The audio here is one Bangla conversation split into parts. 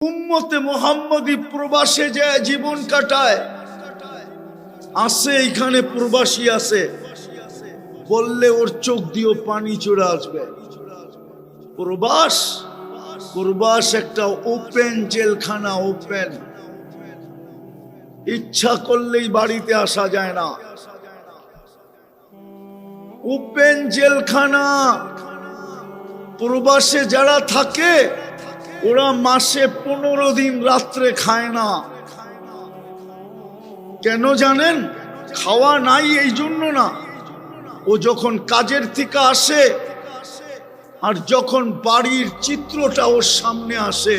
উম্মতে মুহাম্মদী প্রবাসে যায় জীবন কাটায়, আসে এখানে প্রবাসী আছে বললে ওর চোখ দিয়ে পানি চলে আসবে। প্রবাস একটা ওপেন জেলখানা, ওপেন, ইচ্ছা করলেই বাড়িতে আসা যায় না। ওপেন জেলখানা। প্রবাসে যারা থাকে ওরা মাসে 15 দিন রাত্রে খায় না। কেন জানেন? খাওয়া নাই এই জন্য না, ও যখন কাজের থেকে আসে আর যখন বাড়ির চিত্রটা ওর সামনে আসে,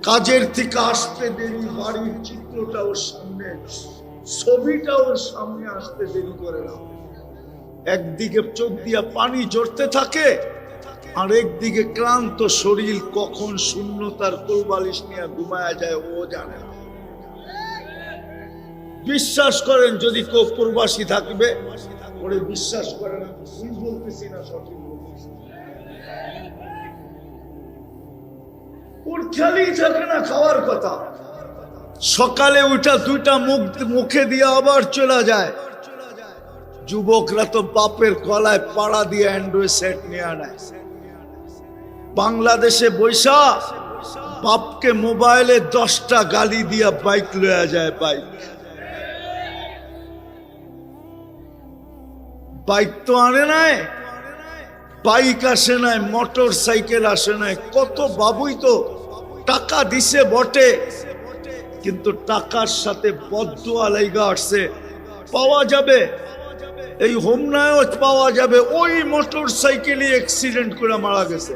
কাজের থেকে আসতে দেরি, বাড়ির চিত্রটা ওর সামনে, ছবিটা ওর সামনে আসতে দেরি করে না। একদিকে চোখ দিয়া পানি ঝরতে থাকে আর একদিকে ক্লান্ত শরীর কখন শূন্যতার কোলবালিশ নিয়ে ঘুমায়া যায় ও জানে না। বিশ্বাস করেন, যদি কেউ প্রবাসী থাকবে ওরে বিশ্বাস করে না, ভুল বলতেছি না, সঠিক বলতেছি। ওর খেয়ালই থাকে না খাওয়ার কথা। সকালে উঠা 2টা মুখে দিয়ে আবার চলে যায়। যুবকরা তো বাপের গলায় পাড়া দিয়ে অ্যান্ড্রয়েড সেট নিয়ে আনায়। বাংলাদেশে বৈশা বাপকে মোবাইলে 10টা গালি দিয়া বাইক লয়া যায়। বাইক তো আনে নাই, বাইক আসে নাই, মোটর সাইকেল আসে নাই। কত বাবুই তো টাকা দিছে বটে, কিন্তু টাকার সাথে বদদুয়া লাইগা আসছে। পাওয়া যাবে, এই হোমনায়ও পাওয়া যাবে, ওই মোটর সাইকেলে অ্যাক্সিডেন্ট করে মারা গেছে।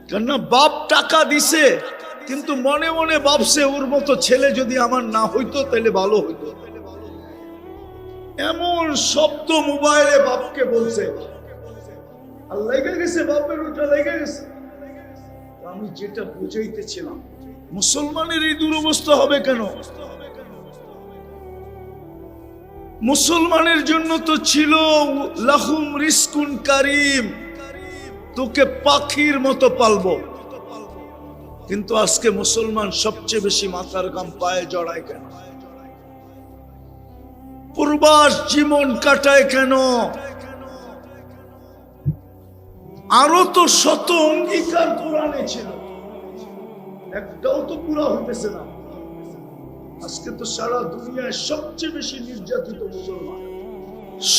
কেননা বাপ টাকা দিছে, কিন্তু মনে মনে ভাবছে ওর মতো ছেলে যদি আমার না হইতো তাহলে ভালো হইতো। এমন শব্দ মোবাইলে বাপকে বলছে, আর লেগে গেছে, বাপের ওটা লেগে গেছে। আমি যেটা বুঝাইতেছিলাম, মুসলমানের এই দুরবস্থা হবে কেন? মুসলমানের জন্য তো ছিল লাহুম রিজকুন কারীম, তোকে পাখির মতো পালবো। কিন্তু আজকে মুসলমান সবচেয়ে বেশি মাথার ঘাম পায়ে জড়ায় কেন? প্রবাস জীবন কাটায় কেন? আরো তো শত অঙ্গীকার কোরআনে ছিল, একটাও তো পুরা হইতেছে না। আজকে তো সারা দুনিয়ায় সবচেয়ে বেশি নির্যাতিত মুসলমান,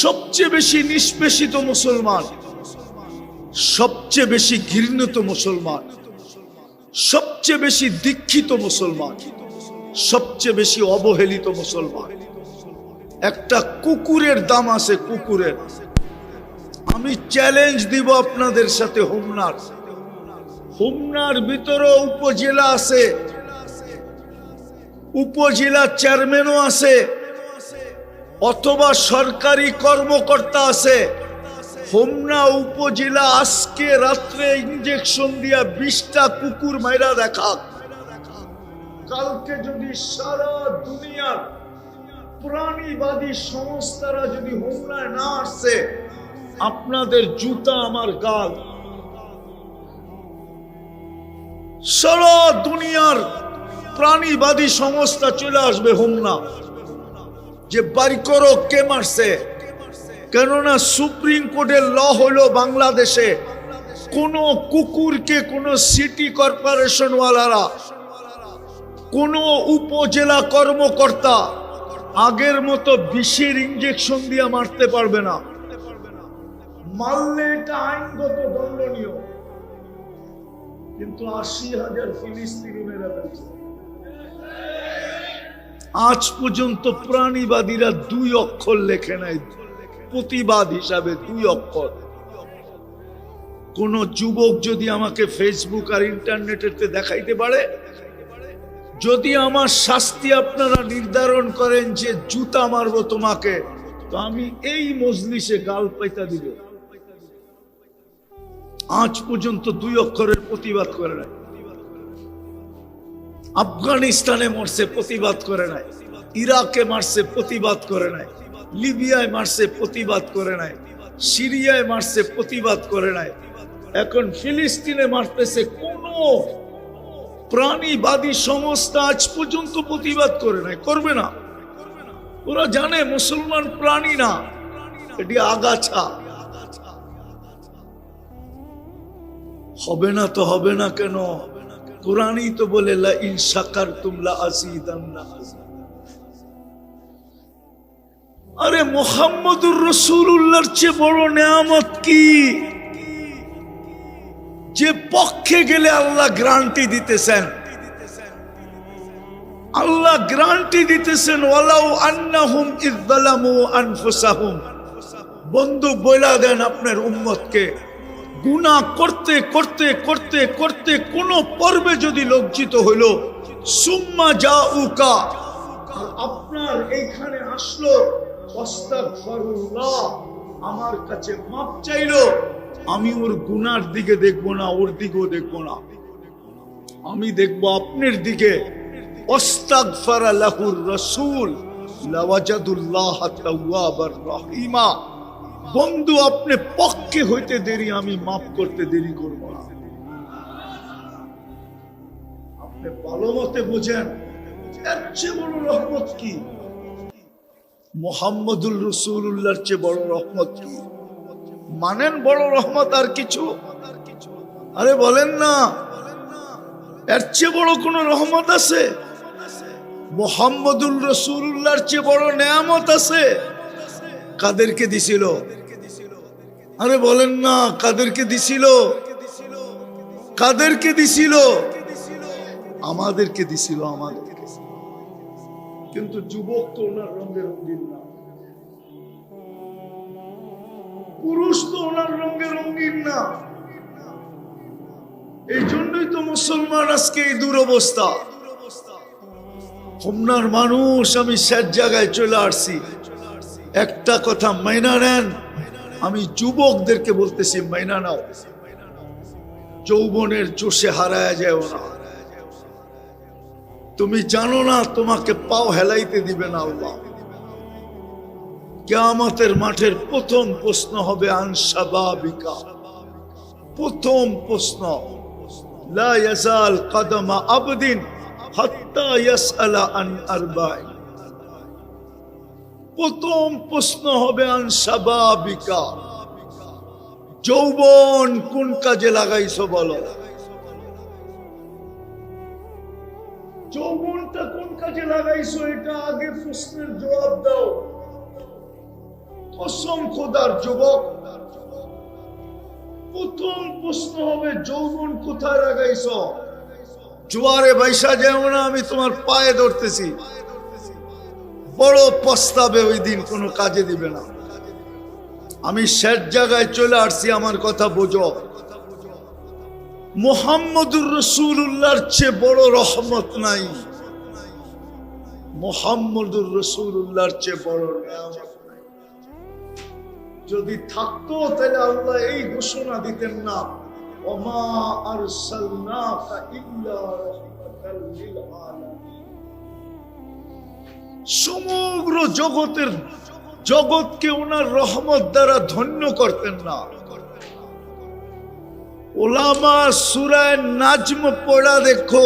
সবচেয়ে বেশি নিষ্পেষিত মুসলমান, সবচেয়ে বেশি ঘৃণিত মুসলমান, সবচেয়ে বেশি দীক্ষিত মুসলমান, সবচেয়ে বেশি অবহেলিত মুসলমান। একটা কুকুরের দাম আছে, কুকুরের। আমি চ্যালেঞ্জ দিব আপনাদের সাথে, হোমনার ভিতরে উপজেলা আছে, উপজেলা চেয়ারম্যানও আছে, অথবা সরকারি কর্মকর্তা আছে। হোমনা উপজেলা আজকে রাত্রে ইনজেকশন দিয়া 20টা কুকুর মাইরা দেখা। কালকে যদি সারা দুনিয়ার প্রাণীবাদী সংস্থারা যদি হোমনায় না আসছে, আপনাদের জুতা আমার গাল। সারা দুনিয়ার প্রাণীবাদী সংস্থা চলে আসবে হোমনা, যে বাড়ি করো কে মারছে। কেননা সুপ্রিম কোর্টের ল হলো বাংলাদেশে কোন কুকুরকে কোন সিটি কর্পোরেশন ওয়ালারা, কোন উপজেলা কর্মকর্তা আগের মতো বিষের ইনজেকশন দিয়ে মারতে পারবে না। মারলে এটা আইনগত দণ্ডনীয়। কিন্তু 80,000 ফিলিস্তিনি মেরে ফেলছে। আজ পর্যন্ত প্রাণীবাদীরা 2 অক্ষর লেখে নাই প্রতিবাদ হিসাবে, 2 অক্ষর। কোন যুবক যদি আমাকে ফেসবুক আর ইন্টারনেটে দেখাইতে পারে, যদি আমার শাস্তি আপনারা নির্ধারণ করেন যে জুতা মারবো তোমাকে, তো আমি এই মজলিসে গাল পাইতা দিব। আজ পর্যন্ত 2 অক্ষরের প্রতিবাদ করে নাই। আফগানিস্তানে মারছে, প্রতিবাদ করে নাই। ইরাকে মারছে, প্রতিবাদ করে নাই। লিবিয়ায় মারছে, প্রতিবাদ করে নাই। সিরিয়ায় মারছে, প্রতিবাদ করে নাই। এখন ফিলিস্তিনে মারতেছে, কোন প্রাণীবাদী সংস্থা আজ পর্যন্ত প্রতিবাদ করে নাই, করবে না। ওরা জানে মুসলমান প্রাণী না, এটি আগাছা। হবে না তো হবে না কেন? কোরআনই তো বলে লা ইন শাকারতুম লা আযীদান্নাকুম। আরে মুহাম্মদুর রাসূলুল্লাহর চেয়ে বড় নিয়ামত কি, যে পক্ষে গেলে আল্লাহ গ্যারান্টি দিতেছেন। আল্লাহ গ্যারান্টি দিতেছেন, ওয়ালাউ আন্নাহুম ইয যালামু আনফুসাহুম। বন্ধু বইলা দেন আপনার উম্মতকে, গুনাহ করতে করতে করতে করতে কোন পর্বে যদি লজ্জিত হইল, সুম্মা জাউকা, আর আপনার এইখানে আসলো, আস্তাগফিরুল্লাহ, আমার কাছে মাপ চাইলো, আমি ওর গুনার দিকে দেখবো না, ওর দিকেও দেখবো না, আমি দেখবো আপনার দিকে। আস্তাগফারা লাহুর রাসূল লাওয়াজাদুল্লাহ তাওয়াবার রহিমা। বন্ধু আপনি পক্ষে হইতে দেরি, আমি মাফ করতে দেরি করব না। আপনি ভালো মতে বুঝেন, এর চেয়ে বড় রহমত কি? মুহাম্মদুর রাসূলুল্লাহর চেয়ে বড় রহমত কি? মানেন বড় রহমত আর কিছু? আরে বলেন না, এর চেয়ে বড় কোন রহমত আছে? মুহাম্মদুর রাসূলুল্লাহর চেয়ে বড় নিয়ামত আছে? কাদেরকে দিছিল? আরে বলেন না, কাদেরকে দিছিল? কাদেরকে দিছিল? আমাদেরকে দিছিল, আমাদেরকে। কিন্তু যুবক তো ওনার রঙে রঙিন না, পুরুষ তো ওনার রঙে রঙিন না। এই জন্যই তো মুসলমান আজকে এই দুরবস্থা। খুলনার মানুষ, আমি শেষ জায়গায় চলে আসছি, একটা কথা মাইনা নেন। আমি যুবকদেরকে বলতেছি, মাইনা নাও, যৌবনের জোশে হারায় যায় না। তুমি জানো না তোমাকে পাও হেলাইতে দিবে না আল্লাহ। কিয়ামতের মাঠের প্রথম প্রশ্ন হবে আন শাবাবিকা। প্রথম প্রশ্ন, লা ইয়াজাল কদমা আবদিন হাত্তা ইয়াসআলা আন আরবাঈন। প্রথম প্রশ্ন হবে আন শাবাবিকা, যৌবন কোন কাজে লাগাইছো বলো? যৌবনটা কোন কাজে লাগাইছো, এটা আগে প্রশ্নের জবাব দাও। কসম খোদার যুবক, প্রথম প্রশ্ন হবে যৌবন কোথায় লাগাইছো? জোয়ারে বাইসা যেও না, আমি তোমার পায়ে ধরতেছি, বড় পস্তাবে ওই দিন, কোনো কাজে দিবে না। আমি শেষ জায়গায় চলে আসছি, আমার কথা বোঝো। মুহাম্মদুর রাসূলুল্লাহর চেয়ে বড় রহমত নাই, মুহাম্মদুর রাসূলুল্লাহর চেয়ে বড় নিয়ামত নাই। যদি থাকতো তাহলে আল্লাহ এই ঘোষণা দিতেন না, ওমা আরসালনাকা ইল্লা রাহমাতাল লিল আলামিন। সমগ্র জগৎকে ওনার রহমত দ্বারা ধন্য করতেন না। উলামা সূরা নাজম পড়া দেখো,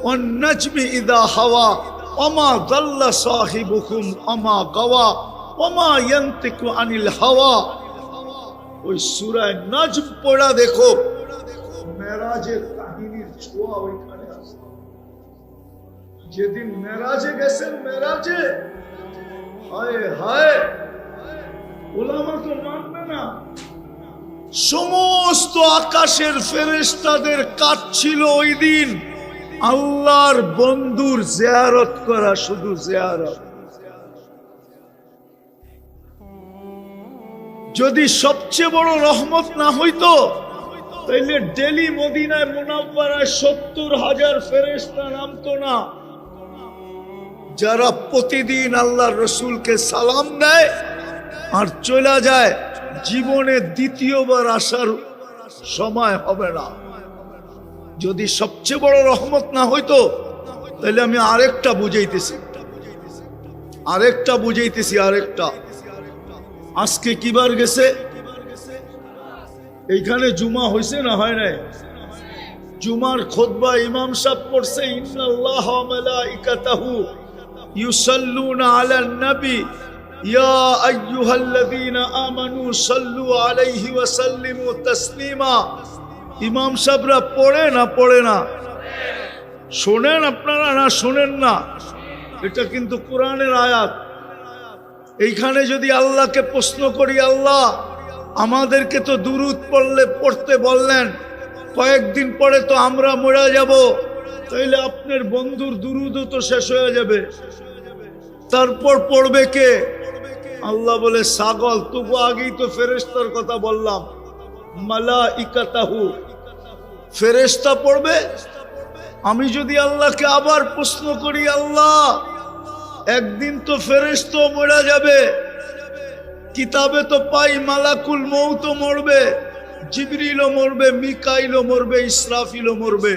ওয়ান নাজমি ইযা হাওয়া ওমা যাল্লা সাহিবুকুম ওমা গাওয়া ওমা ইয়ানতিকু আনিল হাওয়া। ওই সূরা নাজম পড়া দেখো, মেরাজের কাহিনীর ছোঁয়া ওইখানে আছে। যেদিন মেরাজে গেছেন, মেরাজে হায় হায়, উলামা তো মানবে না। সমস্ত আকাশের ফেরেশতাদের কাজ ছিল ওই দিন আল্লাহর বন্ধুর জিয়ারত করা, শুধু জিয়ারত। যদি সবচেয়ে বড় রহমত না হইতো, তাইলে ডেলি মদিনায় মুনাওয়ারায় 70,000 ফেরেশতা নামতো না, যারা প্রতিদিন আল্লাহর রসুলকে সালাম দেয় আর চলে যায়। জীবনে দ্বিতীয়বার আসার সময় হবে না। যদি সবচেয়ে বড় রহমত না হইতো, তাহলে আমি আরেকটা বুঝাইতেছি। আরেকটা আজকে কিবার গেছে? এইখানে জুমা হয়েছে না হয় নাই? জুমার খুতবা ইমাম সাহেব পড়ছে, ইন্নাল্লাহা ওয়া মালাইকাতাহু ইউসাল্লুনা আলান নবী ইয়া আইয়ুহাল্লাযীনা আমানু সাল্লু আলাইহি ওয়া সাল্লিমু তাসলিমা। ইমাম সাহেবরা পড়ে না পড়ে না? শোনেন আপনারা না শোনেন না? এটা কিন্তু কোরআনের আয়াত। এইখানে যদি আল্লাহকে প্রশ্ন করি, আল্লাহ আমাদেরকে তো দুরূদ পড়তে বললেন, কয়েকদিন পরে তো আমরা মরে যাব, তাইলে আপনার বন্ধুর দুরূদও তো শেষ হয়ে যাবে, তারপর পড়বে কে? আল্লাহ বলে ছাগল, তবু আগেই তো ফেরেশতার কথা বললাম, মালাইকাতাহু, ফেরেশতা পড়বে। আমি যদি আল্লাহকে আবার প্রশ্ন করি, আল্লাহ একদিন তো ফেরেশতা মরে যাবে, কিতাবে তো পাই মালাকুল মউত মরবে, জিবরিলও মরবে, মিকাইলও মরবে, ইসরাফিলও মরবে।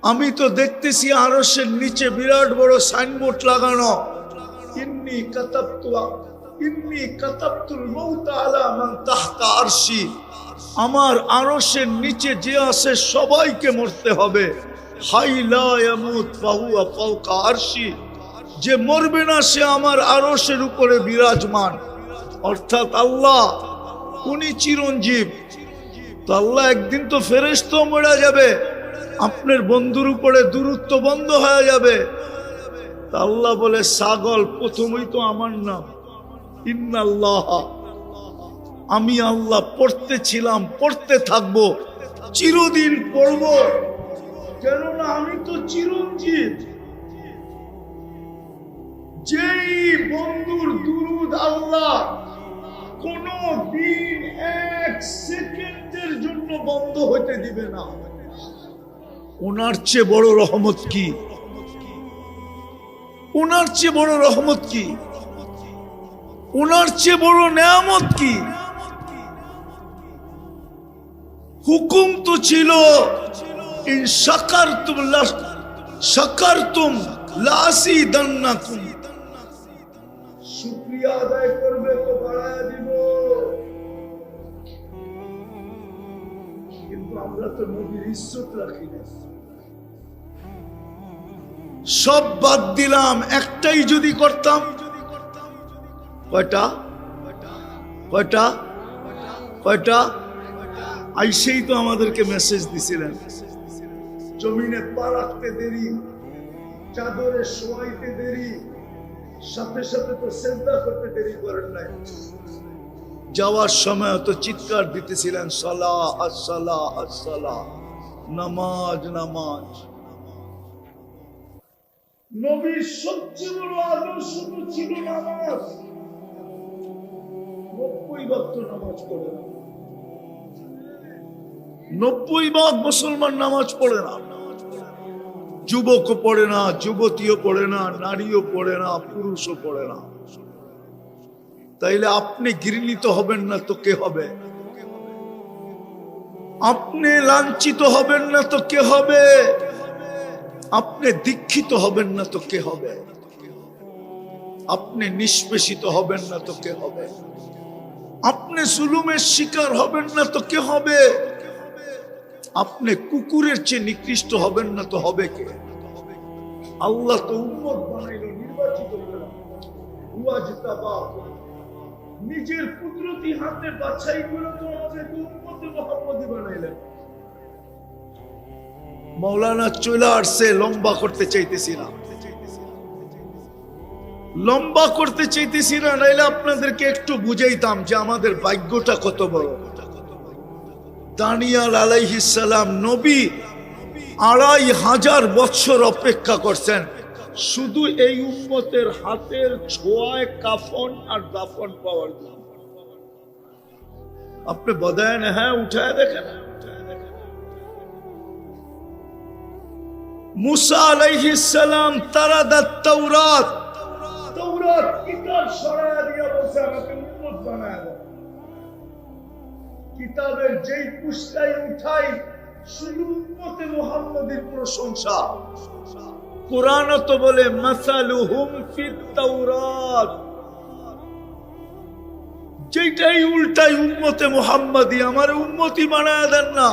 আমি তো দেখতেছি আরশের নিচে বিরাট বড় সাইনবোর্ড লাগানো, ইন্নী কাতাবতুল মউত আলা মান তাহতা আরশি, আমার আরশের নিচে যে আছে সবাইকে মরতে হবে। হাই লা ইয়ামুত ফাহুয়া ফাওকা আরশি, যে মরবে না সে আমার আরশের উপরে বিরাজমান। অর্থাৎ আল্লাহ উনি চিরঞ্জীব। তো আল্লাহ একদিন তো ফেরেশতা মরে যাবে, আপনার বন্ধুর উপরে দূরত্ব বন্ধ হয়ে যাবে। তা আল্লাহ বলে ছাগল, প্রথমেই তো আমার নাম ইন্নাল্লাহ, আমি আল্লাহ পড়তেছিলাম, পড়তে থাকবো, চিরদিন পড়ব, কেননা আমি তো চিরঞ্জীব। যেই বন্ধুর দুরূদ আল্লাহ কোন দিন এক সেকেন্ডের জন্য বন্ধ হতে দিবে না, ওনার চেয়ে বড় রহমত কি? ওনার চেয়ে বড় রহমত কি? ওনার চেয়ে বড় নেয়ামত কি? হুকুম তো ছিল ইন শাকারতুম লাযিদান্নাকুম, শুকরিয়া আদায় করবে তো বাড়ায়া দিব। কিন্তু আমরা তো নবীর ইজ্জত রাখি না, সব বাদ দিলাম, একটাই যদি করতাম। কয়টা কয়টা কয়টা? আইসেই তো আমাদেরকে মেসেজ দিছিলেন, জমিনে পা রাখতে দেরি, চাদরে শোয়াইতে দেরি, সাথে সাথে তো সিজদা করতে দেরি করেন নাই। যাওয়ার সময় তো চিৎকার দিতেছিলেন, সালাহ আসসালাহ আসসালাহ, নামাজ নামাজ। নবীর সবচেয়ে বড় আদর্শ তো ছিল নামাজ। 90 ভাগ তো নামাজ পড়ে না, 90 ভাগ মুসলমান নামাজ পড়ে না। যুবকও পড়ে না, যুবতীও পড়ে না, নারীও পড়ে না, পুরুষও পড়ে না। তাইলে আপনি ঘৃণিত হবেন না তো কে হবে? আপনি লাঞ্ছিত হবেন না তো কে হবে? আপনি দীক্ষিত হবেন না তো কে হবে? আপনি নিষ্পেষিত হবেন না তো কে হবে? আপনি জুলুমের শিকার হবেন না তো কে হবে? আপনি কুকুরের চেয়ে নিকৃষ্ট হবেন না তো হবে কে? আল্লাহ তো উম্মত বানাইলো, নির্বাচিত করলেন, নিজের কুদরতি হাতে বাছাই করে তো আমাদেরকে উম্মতে মুহাম্মদী বানাইলেন। মাওলানা চলে আসছে, লম্বা করতে চাইতেছি না, লম্বা করতে চাইতেছি না, নাইলে আপনাদেরকে একটু বুঝাইতাম যে আমাদের ভাগ্যটা কত বড়। দানিয়াল আলাইহিস সালাম নবী 2500 বছর অপেক্ষা করছেন শুধু এই উম্মতের হাতের ছোঁয়ায় কাফন আর দাফন পাওয়ার জন্য। আপনি বদায় না, হ্যাঁ উঠায় দেখেন, মুসা আলাইহিস সালাম তারাদাত তাওরাত, তাওরাত কিতাব সরায়া দিয়া বলছে আমাকে উম্মত বানায় দাও। কিতাবের যেই পুস্তায় উঠাই শুধু উম্মতে মুহাম্মদীর প্রশংসা। কুরআন তো বলে মাসালুহুম ফিত তাওরাত, যেটাই উল্টাই উম্মতে মুহাম্মাদি, আমার উম্মতি বানায় দেন না।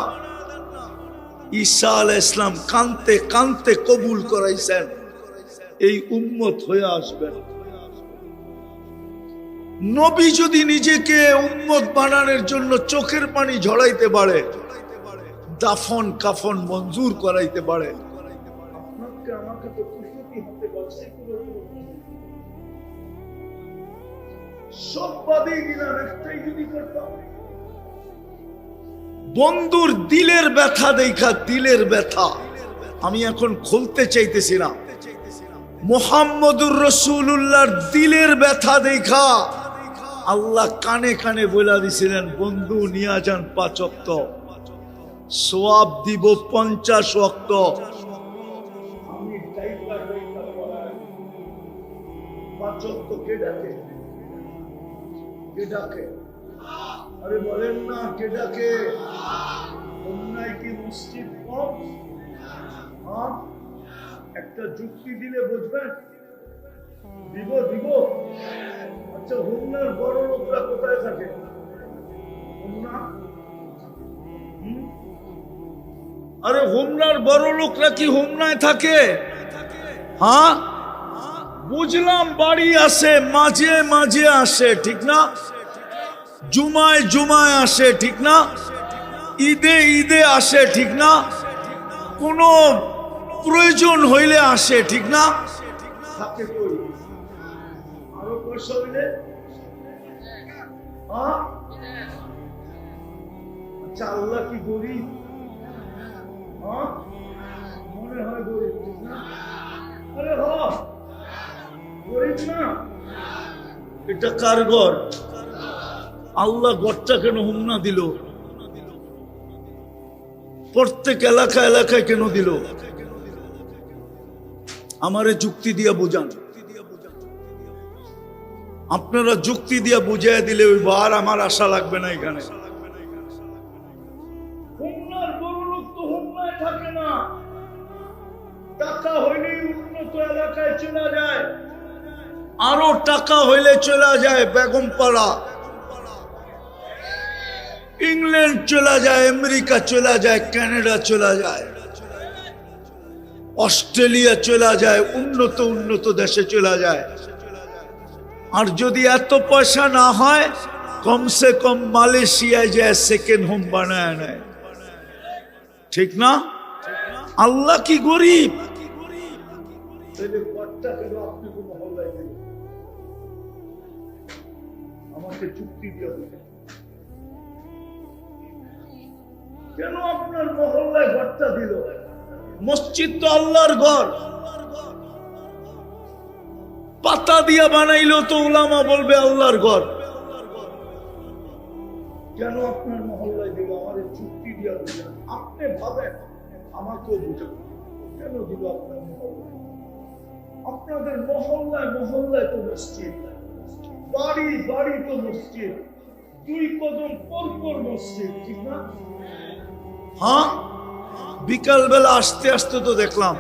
ঈসা আলাইহিস সালাম কানতে কানতে কবুল করাইছেন, এই উম্মত হয়ে আসবেন। নবী যদি নিজেকে উম্মত বানানোর জন্য চোখের পানি ঝরাইতে পারে, দাফন কাফন মঞ্জুর করাইতে পারে, আপনাকে আমাকে তো খুশি হতে পারছে। সব বাদে দিলাম, একটাই যদি করতাম। বন্ধুর দিলের ব্যথা দেখা, দিলের ব্যথা আমি এখন খুলতে চাইতেছি না। মুহাম্মদুর রাসূলুল্লাহর দিলের ব্যথা দেখা আল্লাহ কানে কানে বলে দিছিলেন, বন্ধু নিয়া যান 5 ওয়াক্ত, সওয়াব দিব 50 ওয়াক্ত। আমি ডাইকা ডাইকা পড়াই 5 ওয়াক্ত কে ডাকে? কে ডাকে? আরে বলেন না, কে ডাকে? অন্যায় কি মসজিদ কম? একটা যুক্তি দিলে বুঝবেন। দিব দিব। আচ্ছা, হোমনার বড় লোকরা কোথায় থাকে? হোমনা, আরে হোমনার বড় লোকরা কি হোমনায় থাকে? হ্যাঁ, বুঝলাম বাড়ি আসে, মাঝে মাঝে আসে, ঠিক না? জুমায় জুমায় আসে, ঠিক না? ঈদে ঈদে আসে, ঠিক না? কোনো প্রয়োজন হইলে আসে, ঠিক না? থাকে কই? আরো পয়সা হইলে? আচ্ছা, আল্লাহ কি গরিব? মনে হয় গরিব, ঠিক না? আরে গরিব না। এটা কার ঘর? আল্লাহ ঘরটা কেন হোমনা দিল? প্রত্যেক এলাকা এলাকায় কেন দিল? আমারে যুক্তি দিয়া বুঝান। আপনারা যুক্তি দিয়া বুঝাই দিলে ওই বার আমার আশা লাগবে না। এখানে হোমনার বড় লোক তো হোমনায় থাকে না, টাকা হইলেই উন্নত এলাকায় চলে যায়, আরো টাকা হইলে চলে যায় বেগমপাড়া, ইংল্যান্ড চলে যায়, আমেরিকা চলে যায়, কানাডা চলে যায়, অস্ট্রেলিয়া চলে যায়, উন্নত উন্নত দেশে চলে যায়। আর যদি এত পয়সা না হয়, কমসে কম মালয়েশিয়ায় যায় সেকেন্ড হোম বানায় নেয়, ঠিক না? আল্লাহ কি গরিব? আমাকে চুক্তি দিয়ে কেন আপনার মহল্লায় ঘরটা দিল? মসজিদ তো আল্লাহর ঘর, পাতা দিয়া বানাইলো তো উলামা বলবে আল্লাহর ঘর। কেন আপনার মহল্লায় দিল? আমাদের চুক্তি দিয়া দিলেন। আপনি ভাবেন, আমাকেও বুঝে কেন দিল আপনার মহল্লায়? আপনাদের মহল্লায় মহল্লায় তো মসজিদ, বাড়ি বাড়ি তো মসজিদ, 2 কদম পর পর মসজিদ, ঠিক না? হ্যাঁ, বিকাল বেলা আসতে আসতে তো দেখলাম